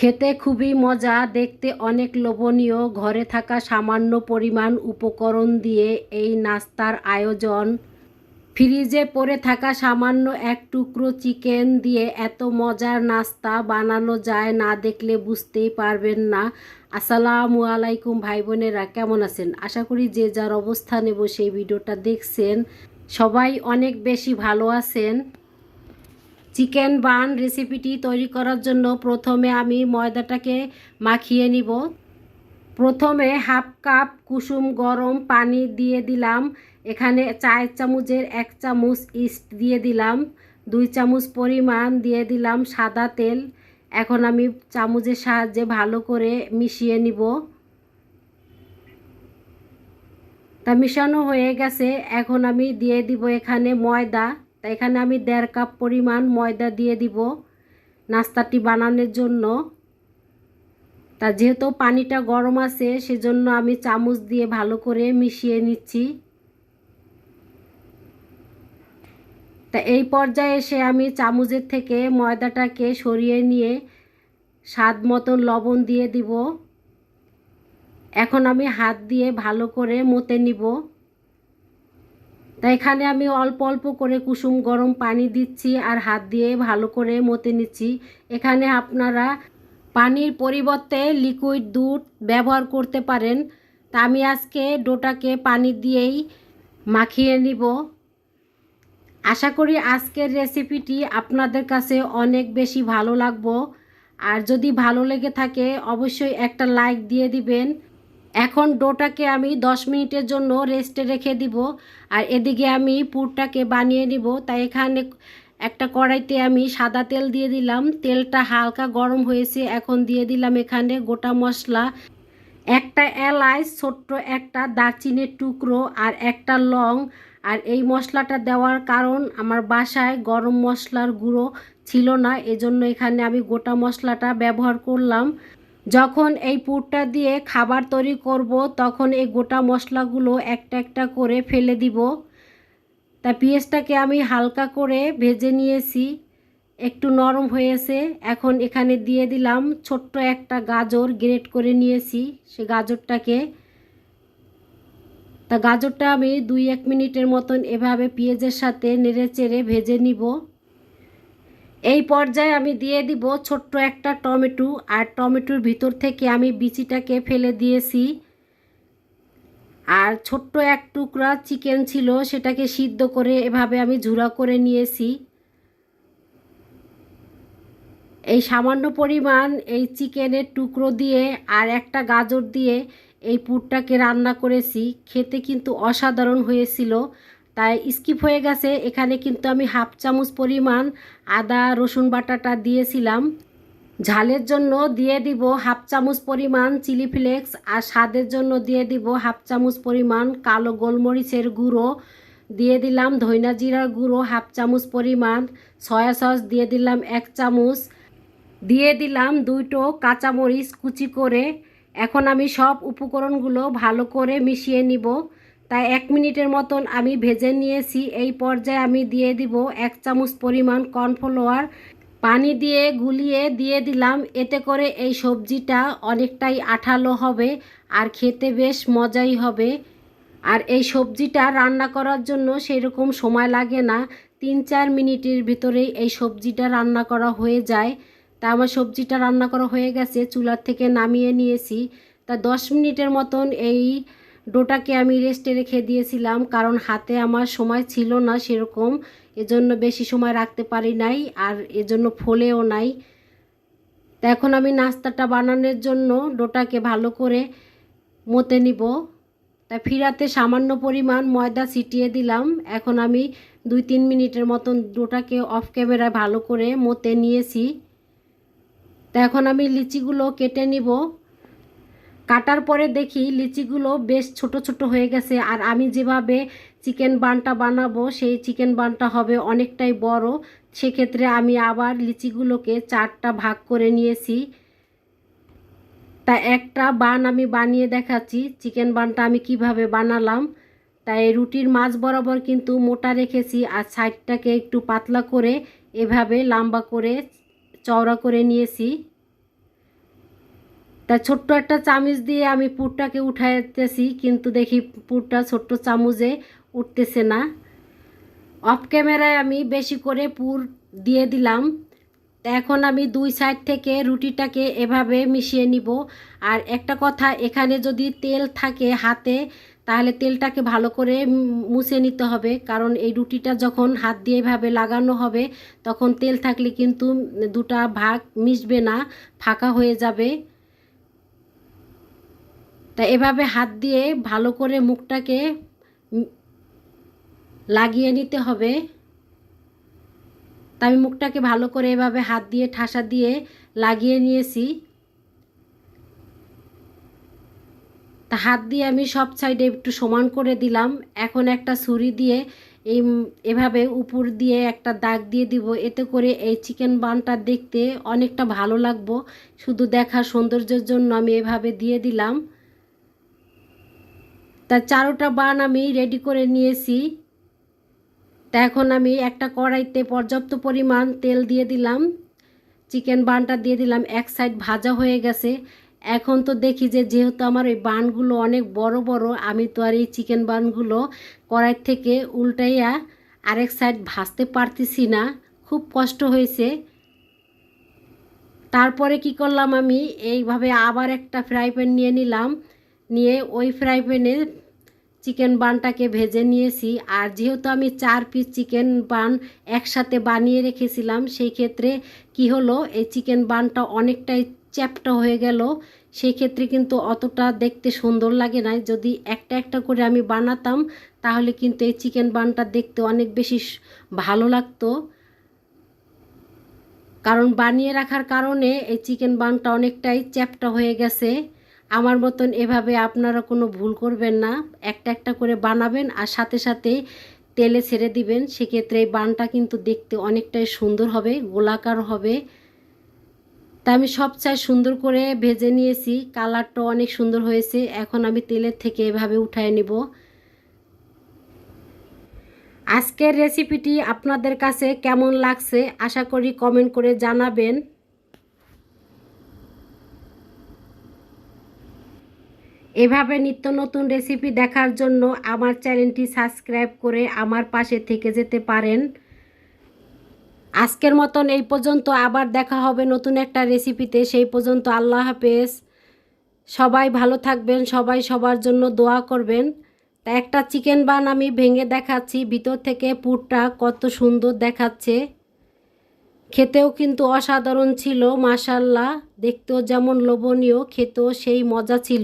খেতে খুবই মজা, দেখতে অনেক লোভনীয়। ঘরে থাকা সামান্য পরিমাণ উপকরণ দিয়ে এই নাস্তার আয়োজন। ফ্রিজে পড়ে থাকা সামান্য এক টুকরো চিকেন দিয়ে এত মজার নাস্তা বানানো যায়, না দেখলে বুঝতেই পারবেন না। আসসালামু আলাইকুম ভাই বোনেরা, কেমন আছেন? আশা করি যে যার অবস্থানে বসে এই ভিডিওটা দেখছেন সবাই অনেক বেশি ভালো আছেন। চিকেন বান রেসিপিটি তৈরি করার জন্য প্রথমে আমি ময়দাটাকে মাখিয়ে নিব। প্রথমে হাফ কাপ কুসুম গরম পানি দিয়ে দিলাম। এখানে 4 চামচের 1 চামচ ইস্ট দিয়ে দিলাম। 2 চামচ পরিমাণ দিয়ে দিলাম সাদা তেল। এখন আমি চামচের সাহায্যে ভালো করে মিশিয়ে নিব। তা মিশানো হয়ে গেছে। এখন আমি দিয়ে দিব এখানে ময়দা। তা এখানে আমি 1.5 কাপ পরিমাণ ময়দা দিয়ে দিব নাস্তাটি বানানোর জন্য। তা যেহেতু পানিটা গরম আছে সেজন্য আমি চামচ দিয়ে ভালো করে মিশিয়ে নিচ্ছি। তা এই পর্যায়ে এসে আমি চামচের থেকে ময়দাটাকে সরিয়ে নিয়ে স্বাদ মতন লবণ দিয়ে দিব। এখন আমি হাত দিয়ে ভালো করে মতে নিব। তাই এখানে আমি অল্প অল্প করে কুসুম গরম পানি দিচ্ছি আর হাত দিয়ে ভালো করে মতে নিচ্ছি। এখানে আপনারা পানির পরিবর্তে লিকুইড দুধ ব্যবহার করতে পারেন। তা আমি আজকে ডোটাকে পানি দিয়েই মাখিয়ে নিব। আশা করি আজকের রেসিপিটি আপনাদের কাছে অনেক বেশি ভালো লাগবে। আর যদি ভালো লেগে থাকে অবশ্যই একটা লাইক দিয়ে দিবেন। এখন ডোটাকে আমি 10 মিনিটের জন্য রেস্টে রেখে দিব। আর এদিকে আমি পুরটাকে বানিয়ে নিব। তাই এখানে একটা কড়াইতে আমি সাদা তেল দিয়ে দিলাম। তেলটা হালকা গরম হয়েছে। এখন দিয়ে দিলাম এখানে গোটা মশলা, একটা এলাচ, ছোট্ট একটা দারচিনির টুকরো আর একটা লং। আর এই মশলাটা দেওয়ার কারণ আমার বাসায় গরম মশলার গুঁড়ো ছিল না, এজন্য এখানে আমি গোটা মশলাটা ব্যবহার করলাম। যখন এই পুরটা দিয়ে খাবার তৈরি করব তখন এই গোটা মশলাগুলো একটা একটা করে ফেলে দিব। তা পেঁয়াজটাকে আমি হালকা করে ভেজে নিয়েছি, একটু নরম হয়েছে। এখন এখানে দিয়ে দিলাম ছোট্ট একটা গাজর গ্রেট করে নিয়েছি, সে গাজরটাকে। তা গাজরটা আমি 2-1 মিনিটের মতন এভাবে পেঁয়াজের সাথে নেড়েচেড়ে ভেজে নিব। এই পর্যায়ে আমি দিয়ে দিব ছোট্ট একটা টমেটো, আর টমেটোর ভিতর থেকে আমি বিচিটাকে ফেলে দিয়েছি। আর ছোট্ট এক টুকরা চিকেন ছিল, সেটাকে সিদ্ধ করে এভাবে আমি ঝুরা করে নিয়েছি। এই সামান্য পরিমাণ এই চিকেনের টুকরো দিয়ে আর একটা গাজর দিয়ে এই পুরটাকে রান্না করেছি। খেতে কিন্তু অসাধারণ হয়েছিল। তাই স্কিপ হয়ে গেছে, এখানে কিন্তু আমি হাফ চামচ পরিমাণ আদা রসুন বাটাটা দিয়েছিলাম। ঝালের জন্য দিয়ে দিব হাফ চামচ পরিমাণ চিলি ফ্লেক্স, আর স্বাদের জন্য দিয়ে দিব হাফ চামচ পরিমাণ কালো গোলমরিচের গুঁড়ো, দিয়ে দিলাম ধইনা জিরার গুঁড়ো হাফ চামচ পরিমাণ, সয়া সস দিয়ে দিলাম 1 চামচ, দিয়ে দিলাম 2টো কাঁচামরিচ কুচি করে। এখন আমি সব উপকরণগুলো ভালো করে মিশিয়ে নিব। তাই 1 মিনিটের মতন আমি ভেজে নিয়েছি। এই পর্যায়ে আমি দিয়ে দিব 1 চামচ পরিমাণ কর্নফ্লাওয়ার, পানি দিয়ে গুলিয়ে দিয়ে দিলাম। এতে করে এই সবজিটা অনেকটাই আঠালো হবে আর খেতে বেশ মজাই হবে। আর এই সবজিটা রান্না করার জন্য সেরকম সময় লাগে না, 3-4 মিনিটের ভিতরেই এই সবজিটা রান্না করা হয়ে যায়। তা আমার সবজিটা রান্না করা হয়ে গেছে, চুলার থেকে নামিয়ে নিয়েছি। তা 10 মিনিটের মতন এই ডোটাকে আমি রেস্টে রেখে দিয়েছিলাম, কারণ হাতে আমার সময় ছিল না সেরকম, এজন্য বেশি সময় রাখতে পারি নাই, আর এজন্য ফোলেও নাই। তা এখন আমি নাস্তাটা বানানোর জন্য ডোটাকে ভালো করে মতে নিব। তাই ফিরাতে সামান্য পরিমাণ ময়দা ছিটিয়ে দিলাম। এখন আমি 2-3 মিনিটের মতন ডোটাকে অফ ক্যামেরায় ভালো করে মতে নিয়েছি। তা এখন আমি লিচিগুলো কেটে নিব। কাটার পরে দেখি লিচিগুলো বেশ ছোট ছোট হয়ে গেছে। আর আমি যেভাবে চিকেন বানটা বানাবো সেই চিকেন বানটা হবে অনেকটাই বড়, সেক্ষেত্রে আমি আবার লিচিগুলোকে 4টা ভাগ করে নিয়েছি। তা একটা বান আমি বানিয়ে দেখাচ্ছি, চিকেন বানটা আমি কিভাবে বানালাম। তাই রুটির মাঝ বরাবর কিন্তু মোটা রেখেছি, আর সাইডটাকে একটু পাতলা করে এভাবে লম্বা করে চওড়া করে নিয়েছি। তা ছোট্ট একটা চামচ দিয়ে আমি পুরটাকে উঠাইতেছি, কিন্তু দেখি পুরটা ছোট্ট চামচে উঠতেছে না। অফ ক্যামেরায় আমি বেশি করে পুর দিয়ে দিলাম। এখন আমি দুই সাইড থেকে রুটিটাকে এভাবে মিশিয়ে নিব। আর একটা কথা, এখানে যদি তেল থাকে হাতে তাহলে তেলটাকে ভালো করে মুছে নিতে হবে, কারণ এই রুটিটা যখন হাত দিয়ে এভাবে লাগানো হবে তখন তেল থাকলে কিন্তু দুটা ভাগ মিশবে না, ফাঁকা হয়ে যাবে। তা এভাবে হাত দিয়ে ভালো করে মুখটাকে লাগিয়ে নিতে হবে। তা আমি মুখটাকে ভালো করে এভাবে হাত দিয়ে ঠাসা দিয়ে লাগিয়ে নিয়েছি। তা হাত দিয়ে আমি সব সাইডে একটু সমান করে দিলাম। এখন একটা ছুরি দিয়ে এভাবে উপর দিয়ে একটা দাগ দিয়ে দিব, এতে করে এই চিকেন বানটা দেখতে অনেকটা ভালো লাগবো। শুধু দেখার সৌন্দর্যের জন্য আমি এভাবে দিয়ে দিলাম। তা চারোটা বান আমি রেডি করে নিয়েছি। তা এখন আমি একটা কড়াইতে পর্যাপ্ত পরিমাণ তেল দিয়ে দিলাম, চিকেন বানটা দিয়ে দিলাম। এক সাইড ভাজা হয়ে গেছে। এখন তো দেখি যে যেহেতু আমার এই বানগুলো অনেক বড় বড়, আমি তো আর এই চিকেন বানগুলো কড়াই থেকে উল্টাইয়া আরেক সাইড ভাজতে পারতেছি না, খুব কষ্ট হয়েছে। তারপরে কি করলাম, আমি এইভাবে আবার একটা ফ্রাই প্যান নিয়ে নিলাম, নিয়ে ওই ফ্রাই প্যানে চিকেন বানটাকে ভেজে নিয়েছি। আর যেহেতু আমি 4 পিস চিকেন বান একসাথে বানিয়ে রেখেছিলাম, সেই ক্ষেত্রে কি হলো, এই চিকেন বানটা অনেকটাই চ্যাপ্টা হয়ে গেল। সেই ক্ষেত্রে কিন্তু অতটা দেখতে সুন্দর লাগে না। যদি একটা একটা করে আমি বানাতাম তাহলে কিন্তু এই চিকেন বানটা দেখতে অনেক বেশি ভালো লাগতো। কারণ বানিয়ে রাখার কারণে এই চিকেন বানটা অনেকটাই চ্যাপ্টা হয়ে গেছে। আমার মতন এভাবে আপনারা কোনো ভুল করবেন না, একটা একটা করে বানাবেন আর সাথে সাথে তেলে ছেড়ে দিবেন। সেক্ষেত্রে এই বানটা কিন্তু দেখতে অনেকটাই সুন্দর হবে, গোলাকার হবে। তা আমি সব চাই সুন্দর করে ভেজে নিয়েছি, কালারটা অনেক সুন্দর হয়েছে। এখন আমি তেলের থেকে এভাবে উঠায় নিব। আজকের রেসিপিটি আপনাদের কাছে কেমন লাগছে আশা করি কমেন্ট করে জানাবেন। এভাবে নিত্য নতুন রেসিপি দেখার জন্য আমার চ্যানেলটি সাবস্ক্রাইব করে আমার পাশে থেকে যেতে পারেন। আজকের মতন এই পর্যন্ত, আবার দেখা হবে নতুন একটা রেসিপিতে। সেই পর্যন্ত আল্লাহ হাফেজ। সবাই ভালো থাকবেন, সবাই সবার জন্য দোয়া করবেন। তা একটা চিকেন বান আমি ভেঙে দেখাচ্ছি, ভিতর থেকে পুরটা কত সুন্দর দেখাচ্ছে। খেতেও কিন্তু অসাধারণ ছিল, মাশাআল্লাহ। দেখতেও যেমন লোভনীয়, খেতেও সেই মজা ছিল।